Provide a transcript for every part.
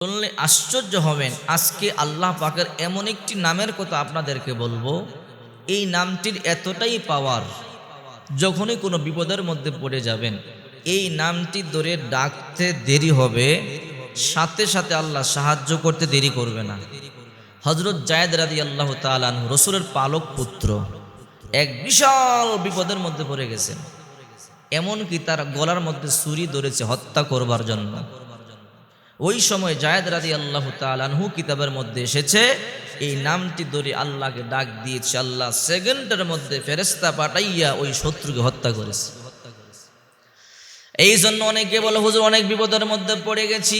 শুনলে আশ্চর্য হবেন। আজকে আল্লাহ পাকের এমন একটি নামের কথা আপনাদেরকে বলবো, এই নামটির এতটাই পাওয়ার, যখনই কোনো বিপদের মধ্যে পড়ে যাবেন এই নামটি ধরে ডাকতে দেরি হবে, সাথে সাথে আল্লাহ সাহায্য করতে দেরি করবে না। হযরত যায়েদ রাদিয়াল্লাহু তাআলা আনহু, রাসূলের পালক পুত্র, এক বিশাল বিপদের মধ্যে পড়ে গেছেন। এমনকি তার গলার মধ্যে ছুরি ধরেছে হত্যা করবার জন্য। ওই সময় যায়েদ রাদিয়াল্লাহু তাআলা আনহু কিতাবের মধ্যে এসেছে, এই নামটি ধরে আল্লাহকে ডাক দিয়েছে, আল্লাহ সেকেন্ডের মধ্যে ফেরেশতা পাঠাইয়া ওই শত্রুকে হত্যা করেছে। এই জন্য অনেকে বলে, হুজুর অনেক বিপদের মধ্যে পড়ে গেছি,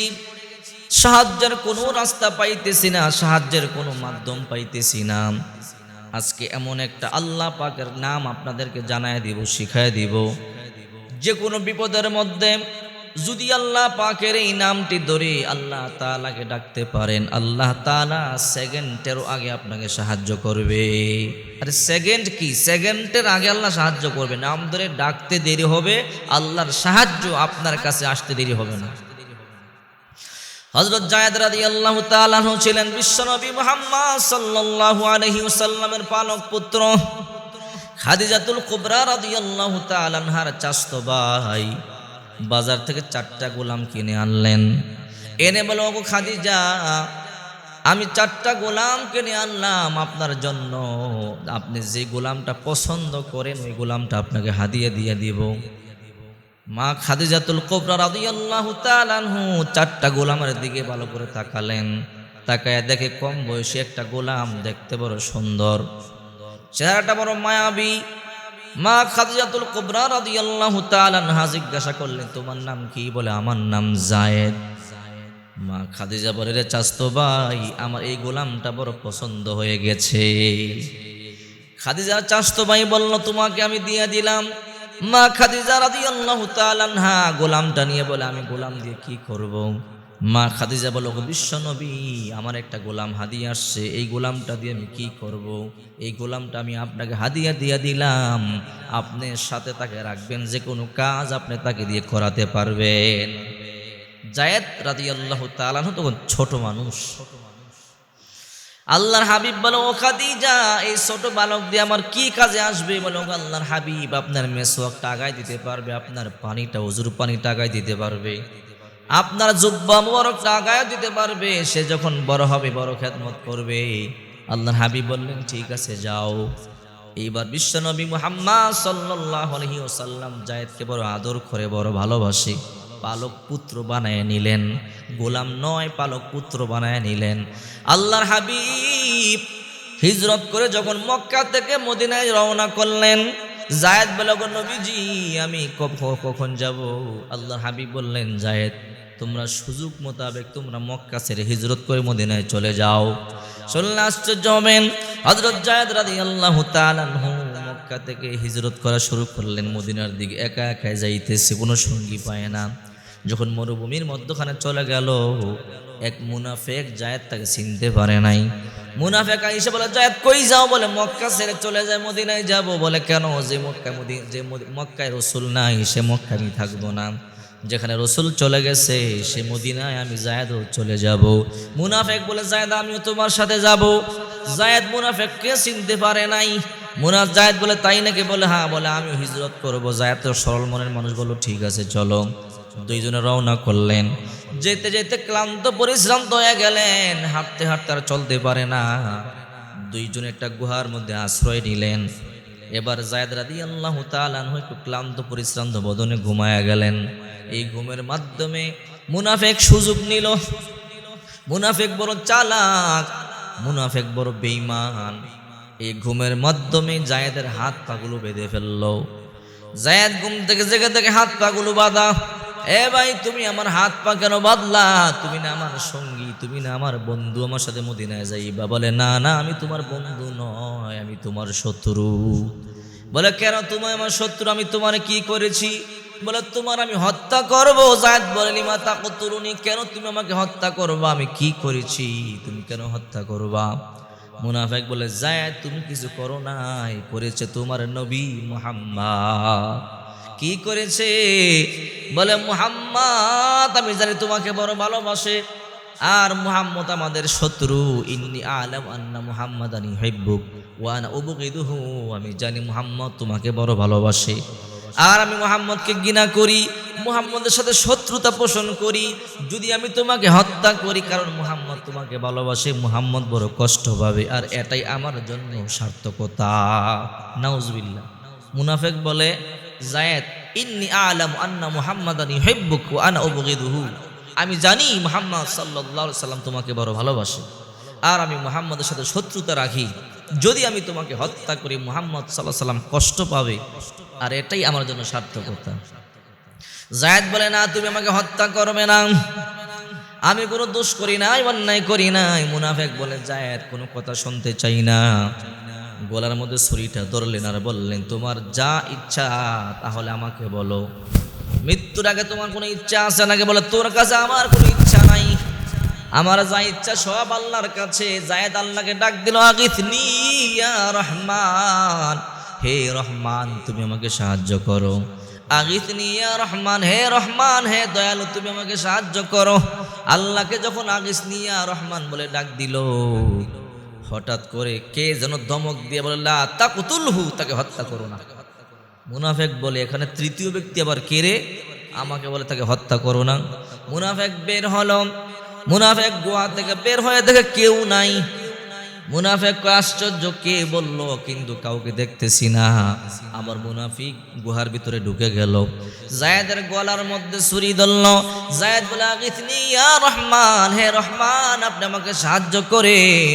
সাহায্যের কোনো রাস্তা পাইতেছি না, সাহায্যের কোনো মাধ্যম পাইতেছি না। আজকে এমন একটা আল্লাহ পাকের নাম আপনাদেরকে জানায় দিব, শিখায় দিব, যে কোনো বিপদের মধ্যে যদি আল্লাহ পাকের এই নামটি ধরে আল্লাহ তাআলাকে ডাকতে পারেন, আল্লাহ তাআলা সেকেন্ডেরও আগে আপনাকে সাহায্য করবে। আরে সেকেন্ড কি, সেকেন্ডের আগে আল্লাহ সাহায্য করবে। নাম ধরে ডাকতে দেরি হবে, আল্লাহর সাহায্য আপনার কাছে আসতে দেরি হবে না। হযরত যায়েদ রাদিয়াল্লাহু তাআলা আনহু ছিলেন বিশ্বনবী মুহাম্মদ সাল্লাল্লাহু আলাইহি ওয়াসাল্লামের পালক পুত্র। খাদিজাতুল কুবরা রাদিয়াল্লাহু তাআলা আনহার চাচতো ভাই বাজার থেকে 4টা গোলাম কিনে আনলেন। এনে বলো, ওগো খাদিজা, আমি 4টা গোলাম কিনে আনলাম আপনার জন্য, আপনি যে গোলামটা পছন্দ করেন ওই গোলামটা আপনাকে হাদিয়া দিয়ে দিব। মা খাদিজাতুল কুবরা রাদিয়াল্লাহু তাআলা আনহু 4টা গোলামের দিকে ভালো করে তাকালেন। তাকায় দেখে কম বয়সী একটা গোলাম, দেখতে বড় সুন্দর, চেহারাটা বড় মায়াবী। মা খাদিজাতুল কুবরা রাদিয়াল্লাহু তাআলা আনহা জিজ্ঞাসা করলেন, তোমার নাম কি? বলে, আমার নাম যায়েদ। মা খাদিজা বলে, রে চাচতো ভাই, আমার এই গোলামটা বড় পছন্দ হয়ে গেছে। খাদিজার চাচতো ভাই বলল, তোমাকে আমি দিয়ে দিলাম। মা খাদিজা রাদিয়াল্লাহু তাআলা আনহা গোলামটা নিয়ে বলে, আমি গোলাম দিয়ে কি করব? মা খাদিজা বলল, বিশ্ব নবী, আমার একটা গোলাম হাদিয়া আসছে, এই গোলামটা দিয়ে আমি কি করব? এই গোলামটা আমি আপনাকে হাদিয়া দিয়ে দিলাম, আপনি সাথে তাকে রাখবেন, যে কোনো কাজ আপনি তাকে দিয়ে করাতে পারবেন। যায়েদ রাদিয়াল্লাহু তাআলা আনহু তখন ছোট মানুষ। আল্লাহর হাবিব বলে, ও খাদিজা, এই ছোট বালক দিয়ে আমার কি কাজে আসবে? বলে, ও আল্লাহর হাবিব, আপনার মেসওয়াকটা আগায় দিতে পারবে, আপনার পানিটা, ওযুর পানিটা আগায় দিতে পারবে, আপনার জুব্বা মুবারকটা আগায় দিতে পারবে। সে যখন বড় হবে বড় খেদমত করবে। আল্লাহর হাবিব বললেন, ঠিক আছে, যাও। এইবার বিশ্বনবী মুহাম্মদ সাল্লাল্লাহু আলাইহি ওয়াসাল্লাম যায়েদকে বড় আদর করে, বড় ভালোবাসে, পালক পুত্র বানায় নিলেন। গোলাম নয়, পালক পুত্র বানায় নিলেন। আল্লাহর হাবিব হিজরত করে যখন মক্কা থেকে মদিনায় রওনা করলেন, যায়েদ বলে, গো নবীজি, আমি কখন যাব? আল্লাহর হাবিব বললেন, যায়েদ, তোমরা সুযোগ মোতাবেক তোমরা মক্কা ছেড়ে হিজরত করে মদিনায় চলে যাও। শুনলে আশ্চর্য হবেন, হযরত যায়েদ রাদিয়াল্লাহু তাআলা আনহু মক্কা থেকে হিজরত করা শুরু করলেন মদিনার দিকে। একা একা যাইতেছে, কোনো সঙ্গী পায় না। যখন মরুভূমির মধ্যখানে চলে গেল, এক মুনাফিক যায়েদ তাকে চিনতে পারে নাই। মুনাফিক আইসা বলে, যায়েদ কই যাও? বলে, মক্কা ছেড়ে চলে যায়, মদিনায় যাব। বলে, কেন? যে মক্কায় রাসূল নাই, সে মক্কায় আমি থাকবো না। যেখানে রাসূল চলে গেছে সে মদিনায় আমি যায়েদও চলে যাব। মুনাফিক বলে, যায়েদ, আমিও তোমার সাথে যাব। যায়েদ মুনাফিককে চিনতে পারে নাই। যায়েদ বলে, তাই নাকি? বলে, হ্যাঁ। বলে, আমিও হিজরত করব। যায়েদ তো সরল মনের মানুষ, বলো, ঠিক আছে, চলো। দুইজনে রওনা করলেন। যেতে যেতে ক্লান্ত পরিশ্রান্ত হয়ে গেলেন, হাঁটতে হাঁটতে আর চলতে পারে না। দুইজনে একটা গুহার মধ্যে আশ্রয় নিলেন। এবার যায়েদ রাদিয়াল্লাহু তাআলা আনহু একটু ক্লান্ত পরিশ্রান্ত বদনে ঘুমায়া গেলেন। এই ঘুমের মাধ্যমে মুনাফিক সুযোগ নিল। মুনাফিক বড় চালাক, মুনাফিক বড় বেঈমান। এই ঘুমের মাধ্যমে যায়েদের হাত পাগুলো বেঁধে ফেলল। যায়েদ ঘুম থেকে জেগে থেকে হাত পাগুলো বাঁধা। এ ভাই, তুমি আমার হাত পা কেন বাঁধলা? তুমি না আমার সঙ্গী, তুমি না আমার বন্ধু, আমার সাথে মদিনায় যাইবা? বলে, না না, আমি তোমার বন্ধু নয়, আমি তোমার শত্রু। বলে, কেন তুমি আমার শত্রু? আমি তোমার কি করেছি? বলে, তোমার আমি হত্যা করবো। যায়েদ বলে, লিমা তাকতুলুনি, কেন তুমি আমাকে হত্যা করবা? আমি কি করেছি তুমি কেন হত্যা করবা? মুনাফিক বলে, যায়েদ, তুমি কিছু করো নাই, করেছে তোমার নবী মুহাম্মদ। কি করেছে? বলে, মুহাম্মদ, আমি জানি তোমাকে বড় ভালোবাসে, আর মুহাম্মদ আমাদের শত্রু। ইন্নী আলাম আন্না মুহাম্মাদান ইউহিব্বুক ওয়া আনা উবগিদুহু, আমি জানি মুহাম্মদ তোমাকে বড় ভালোবাসে আর আমি মুহাম্মদকে ঘৃণা করি, মুহাম্মদের সাথে শত্রুতা পোষণ করি। যদি আমি তোমাকে হত্যা করি কারণ মুহাম্মদ তোমাকে ভালোবাসে, মুহাম্মদ বড় কষ্ট পাবে আর এটাই আমার জন্য সার্থকতা। নাউজুবিল্লাহ। মুনাফিক বলে যায়েদ, ইন্নী আলাম আন্না মুহাম্মাদান ইউহিব্বুক ওয়া আনা উবগিদুহু, আমি জানি মুহাম্মদ সাল্লাল্লাহু আলাইহি সাল্লাম তোমাকে বড় ভালোবাসে আর আমি মুহাম্মদের সাথে শত্রুতা রাখি। যদি আমি তোমাকে হত্যা করি মুহাম্মদ সাল্লাল্লাহু আলাইহি সাল্লাম কষ্ট পাবে আর এটাই আমার জন্য সার্থকতা। যায়েদ বলে, না তুমি আমাকে হত্যা করবে না, আমি কোনো দোষ করি নাই, অন্যায় করি নাই। মুনাফিক বলে, যায়েদ কোনো কথা শুনতে চাই না। গলার মধ্যে ছুরিটা ধরলেন আর বললেন, তোমার যা ইচ্ছা তাহলে আমাকে বলো, মৃত্যুর আগে তোমার কোনো ইচ্ছা আছে নাকি? বলে, তোর কাছে আমার কোনো ইচ্ছা নাই, আমার যা ইচ্ছা সব আল্লাহর কাছে। যায়েদ আল্লাহকে ডাক দিল, আগিথনি ইয়া রহমান, হে রহমান তুমি আমাকে সাহায্য করো। আগিথনি ইয়া রহমান, হে রহমান, হে দয়ালু তুমি আমাকে সাহায্য করো। আল্লাহকে যখন আগিথনি ইয়া রহমান বলে ডাক দিল, হঠাৎ করে কে যেন ধমক দিয়ে বলে, লা তাকতুলহু, তাকে হত্যা করো না। মুনাফিক বলে, এখানে তৃতীয় ব্যক্তি আবার কে রে? আমাকে বলে তাকে হত্যা করো না। মুনাফিক বের হলো, মুনাফিক গুহা থেকে বের হয়ে দেখে কেউ নাই। মুনাফিক আশ্চর্য, কে বললো কিন্তু কাউকে দেখতেছি না। আবার মুনাফিক গুহার ভিতরে ঢুকে গেল, যায়েদের গলার মধ্যে ছুরি ধরল। যায়েদ বলে, আগিথনি ইয়া রহমান, হে রহমান আপনি আমাকে সাহায্য করেন।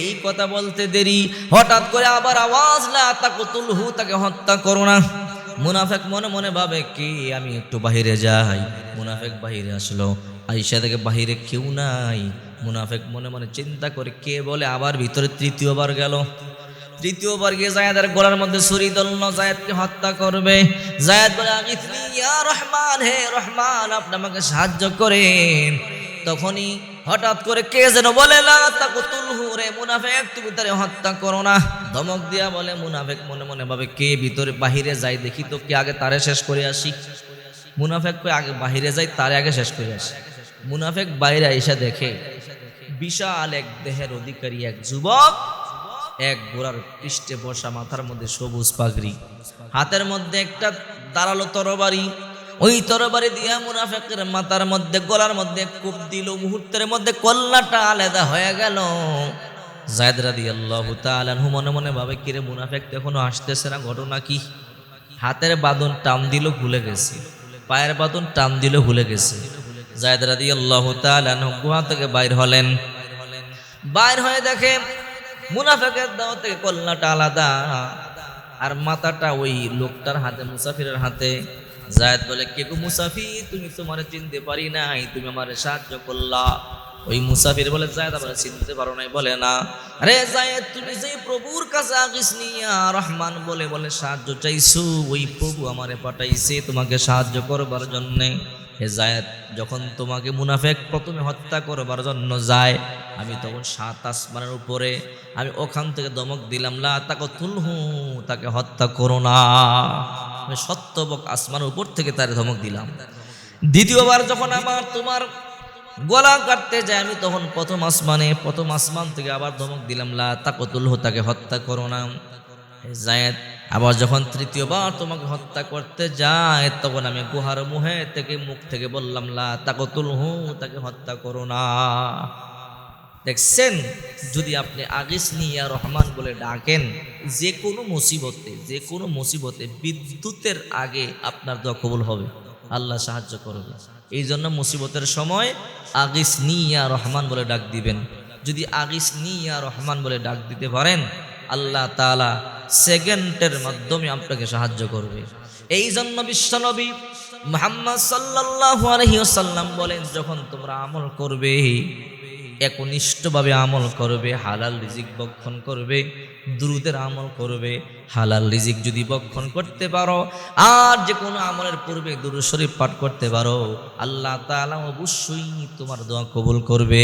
এই কথা বলতে দেরি, হঠাৎ করে আবার আওয়াজ, লা তাকতুলহু, তাকে হত্যা করো না। মুনাফিক মনে মনে ভাবে, কি আমি একটু বাহিরে যাই। মুনাফিক বাহিরে আসলো, আয়েশা থেকে বাহিরে কেউ নাই। মুনাফিক মনে মনে চিন্তা করে কে বলে, আবার ভিতরে তৃতীয়বার গেল। তৃতীয়বার গিয়ে যায়েদের গলার মধ্যে ছুরি ধরল, যায়েদকে হত্যা করবে। যায়েদ বলে, আগিথনি ইয়া রহমান, হে রহমান আপনি আমাকে সাহায্য করেন। তখনই হঠাৎ করে কে যেন বলে, লা তাকতুলহু, রে মুনাফিক তুমি তারে হত্যা করো না। ধমক দিয়া বলে। মুনাফিক মনে মনে ভাবে, কে ভিতরে বাহিরে যাই দেখি তো, কে আগে তারে শেষ করে আসি। মুনাফিক কই আগে বাহিরে যাই, তারে আগে শেষ করে আসি। মুনাফিক বাইরে আইসা দেখে বিশাল এক দেহের অধিকারী এক যুবক, এক ঘোড়ার পৃষ্ঠে বসা, মাথার মধ্যে সবুজ পাগড়ি, হাতের মধ্যে একটা দাঁড়ালো তরবারি। ওই তরবারি দিয়া মুনাফিকের মাথার মধ্যে, গলার মধ্যে কূপ দিল। মুহূর্তের মধ্যে কল্লাটা আলাদা হয়ে গেল। যায়েদ রাদিয়াল্লাহু তাআলা আনহু মনে মনে ভাবে, কিরে মুনাফিক তো এখনো আসতেছে না, ঘটনা কি? হাতের বাঁধন টান দিল, ভুলে গেছে, পায়ের বাঁধন টান দিল, ভুলে গেছে। যায়েদ রাদিয়াল্লাহু তাআলা আনহু গুহা থেকে বাইর হলেন। বাইর হয়ে দেখে মুনাফিকের দাও থেকে কল্লাটা আলাদা আর মাথাটা ওই লোকটার হাতে, মুসাফিরের হাতে। যায়েদ বলে, কে গো মুসাফির, তুমি তোমারে চিনতে পারি নাই, তুমি আমারে সাহায্য করলা। ওই মুসাফির বলে, যায়েদ আমারে চিনতে পারো নাই? বলে, না। আরে যায়েদ, তুমি যে প্রভুর কাছে আগিথনি ইয়া রহমান বলে বলে সাহায্য চাইছো, ওই প্রভু আমারে পাঠাইছে তোমাকে সাহায্য করবার জন্যে। হে যায়েদ, যখন তোমাকে মুনাফিক প্রথমে হত্যা করবার জন্য যায়, আমি তখন 7 আসমানের উপরে, আমি ওখান থেকে ধমক দিলাম, লা তাকতুলহু, তাকে হত্যা করো না। আমি সত্যবক আসমানের উপর থেকে তার ধমক দিলাম। দ্বিতীয়বার যখন আমার তোমার গলা কাটতে যায়, আমি তখন প্রথম আসমান থেকে আবার ধমক দিলাম, লা তাকতুলহু, তাকে হত্যা করো না। হে যায়েদ, আবার যখন তৃতীয়বার তোমাকে হত্যা করতে যায়, তখন আমি গুহার মুখ থেকে বললাম, লা তাকতুলহু, তাকে হত্যা করো না। দেখছেন, যদি আপনি আগিথনি ইয়া রহমান বলে ডাকেন, যে কোনো মুসিবতে বিদ্যুতের আগে আপনার দোয়া কবুল হবে, আল্লাহ সাহায্য করবে। এই জন্য মুসিবতের সময় আগিথনি ইয়া রহমান বলে ডাক দিবেন। যদি আগিথনি ইয়া রহমান বলে ডাক দিতে পারেন, আল্লাহ তাআলা সেকেন্ডের মাধ্যমে আপনাকে সাহায্য করবে। এই জন্য বিশ্বনবী মুহাম্মদ সাল্লাল্লাহু আলাইহি ওয়াসাল্লাম বলেন, যখন তোমরা আমল করবে, একনিষ্ঠভাবে আমল করবে, হালাল রিজিক ভক্ষণ করবে, দুরুদের আমল করবে। হালাল রিজিক যদি ভক্ষণ করতে পারো আর যে কোনো আমলের পূর্বে দুরূদ শরীফ পাঠ করতে পারো, আল্লাহ তাআলা অবশ্যই তোমার দোয়া কবুল করবে।